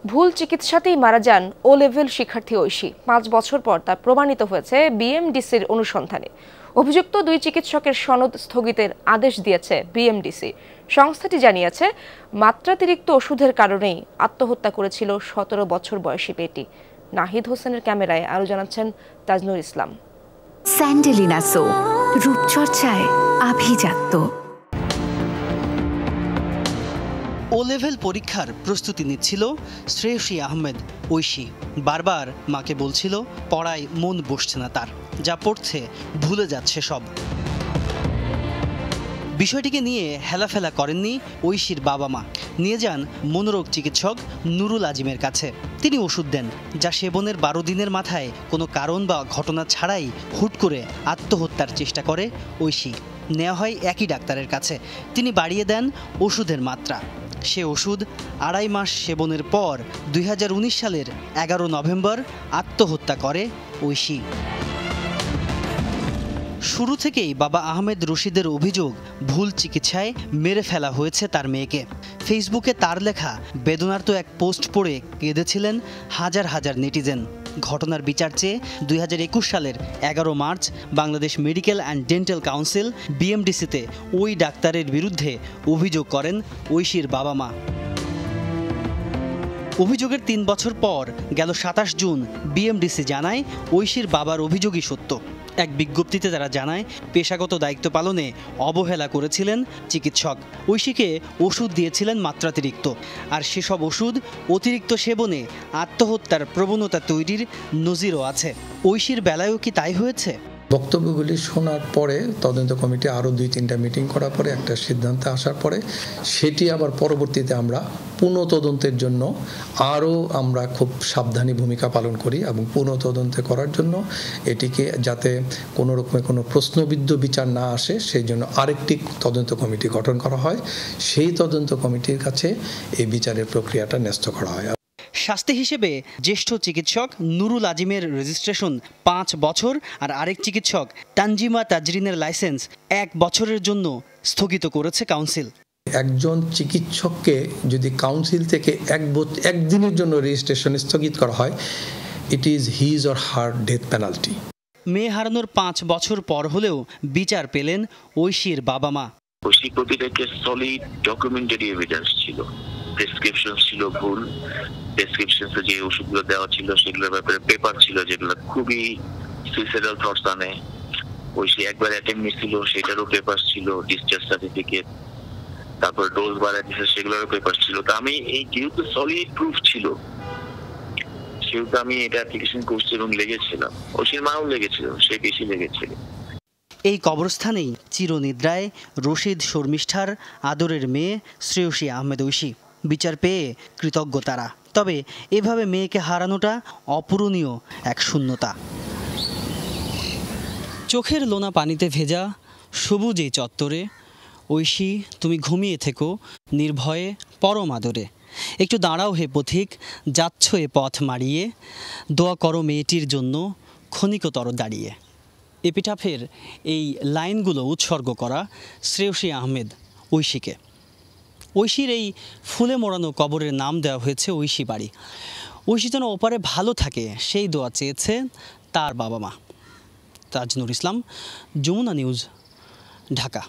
ভুল চিকিৎসাতেই মারা যান ও লেভেল শিক্ষার্থী ঐশী। 5 বছর পর তা প্রমাণিত হয়েছে বিএমডিসির অনুসন্ধানে। অভিযুক্ত 2 চিকিৎসকের সনদ স্থগিতের আদেশ দিয়েছে বিএমডিসি। সংস্থাটি জানিয়েছে, মাত্রাতিরিক্ত ওষুধের কারণেই আত্মহত্যা করেছিল 17 বছর বয়সী মেয়েটি। নাহিদ হোসেনের ক্যামেরায় আরও জানাচ্ছেন তাজনুর ইসলাম। স্যান্ডেলিনা সো, রূপচর্চায় আভিজাত্য। ও লেভেল পরীক্ষার প্রস্তুতি নিচ্ছিল শ্রেয়সী আহমেদ ঐশী। বারবার মাকে বলছিল পড়ায় মন বসছে না তার, যা পড়ছে ভুলে যাচ্ছে সব। বিষয়টিকে নিয়ে হেলাফেলা করেননি ঐশীর বাবা মা। নিয়ে যান মনোরোগ চিকিৎসক নুরুল আজিমের কাছে। তিনি ওষুধ দেন, যা সেবনের 12 দিনের মাথায় কোনো কারণ বা ঘটনা ছাড়াই হুট করে আত্মহত্যার চেষ্টা করে ঐশী। নেওয়া হয় একই ডাক্তারের কাছে। তিনি বাড়িয়ে দেন ওষুধের মাত্রা। সে ওষুধ 2.5 মাস সেবনের পর 2019 সালের 11 নভেম্বর আত্মহত্যা করে ঐশী। শুরু থেকেই বাবা আহমেদ রশিদের অভিযোগ, ভুল চিকিৎসায় মেরে ফেলা হয়েছে তার মেয়েকে। ফেসবুকে তার লেখা বেদনার্ত এক পোস্ট পড়ে কেঁদেছিলেন হাজার হাজার নেটিজেন। ঘটনার বিচার চেয়ে 2021 সালের 11 মার্চ Bangladesh medical and dental council বিএমডিসিতে ওই ডাক্তারের বিরুদ্ধে অভিযোগ করেন ঐশীর বাবা মা। অভিযোগের 3 বছর পর গেল 27 জুন বিএমডিসি জানায় ঐশীর বাবার অভিযোগই সত্য। এক বিজ্ঞপ্তিতে তারা জানায়, পেশাগত দায়িত্ব পালনে অবহেলা করেছিলেন চিকিৎসক। ঐশীকে ওষুধ দিয়েছিলেন মাত্রাতিরিক্ত, আর সেসব ওষুধ অতিরিক্ত সেবনে আত্মহত্যার প্রবণতা তৈরির নজিরও আছে। ঐশীর বেলায়ও কি তাই হয়েছে? বক্তব্যগুলি শোনার পরে তদন্ত কমিটি আরও 2-3টা মিটিং করার পরে একটা সিদ্ধান্তে আসার পরে সেটি আবার পরবর্তীতে আমরা পুনঃতদন্তের জন্য আমরা খুব সাবধানী ভূমিকা পালন করি এবং পুনঃতদন্তে করার জন্য এটিকে যাতে কোনো রকমের কোনো প্রশ্নবিদ্ধ বিচার না আসে সেই জন্য আরেকটি তদন্ত কমিটি গঠন করা হয়। সেই তদন্ত কমিটির কাছে এই বিচারের প্রক্রিয়াটা ন্যস্ত করা হয়। শাস্তি হিসেবে জ্যেষ্ঠ চিকিৎসক নুরুল আজিমের রেজিস্ট্রেশন 5 বছর আর আরেক চিকিৎসক তানজিমা তাজরিনের লাইসেন্স 1 বছরের জন্য স্থগিত করেছে কাউন্সিল। একজন চিকিৎসককে যদি কাউন্সিল থেকে একদিনের জন্য রেজিস্ট্রেশন স্থগিত করা হয়, it is his or her death penalty. মেয়ে হারানোর 5 বছর পর হলেও বিচার পেলেন ঐশীর বাবা মা। ঐশীর প্রতিটা সলিড ডকুমেন্টারি এভিডেন্স ছিল। প্রেসক্রিপশন ছিল ভুল, প্রেসক্রিপশনে যে ওষুধগুলো দেওয়া ছিল সেগুলোর ব্যাপারে পেপার ছিল যেগুলো খুবই সুইসাইডাল থটস আনে। ঐশী একবার অ্যাটেম্প নিছিল, সেটারও পেপার ছিল, ডিসচার্জ সার্টিফিকেট, তারপর ডোজ বাড়ায় দিয়েছে সেগুলোরও পেপার ছিল। তো আমি এই যেহেতু সলিড প্রুফ ছিল সেহেতু আমি এটা অ্যাপ্লিকেশন করছি এবং লেগেছিলাম। ঐশীর মাও লেগেছিল, সে বেশি লেগেছিল। এই কবরস্থানেই চিরনিদ্রায় রশিদ শর্মিষ্ঠার আদরের মেয়ে শ্রেয়সী আহমেদ ঐশী। বিচার পেয়ে কৃতজ্ঞ তারা। তবে এভাবে মেয়েকে হারানোটা অপূরণীয় এক শূন্যতা। চোখের লোনা পানিতে ভেজা সবুজ এই চত্বরে ঐশী, তুমি ঘুমিয়ে থেকো নির্ভয়ে পরম আদরে। একটু দাঁড়াও হে পথিক, যাচ্ছ এ পথ মারিয়ে, দোয়া করো মেয়েটির জন্য ক্ষণিকতর দাঁড়িয়ে। এপিটাফের এই লাইনগুলো উৎসর্গ করা শ্রেয়সী আহমেদ ঐশীকে। ঐশীর এই ফুলে মোড়ানো কবরের নাম দেওয়া হয়েছে ঐশী বাড়ি। ঐশী যেন ওপারে ভালো থাকে সেই দোয়া চেয়েছে তার বাবা মা। তাজনুর ইসলাম, যমুনা নিউজ, ঢাকা।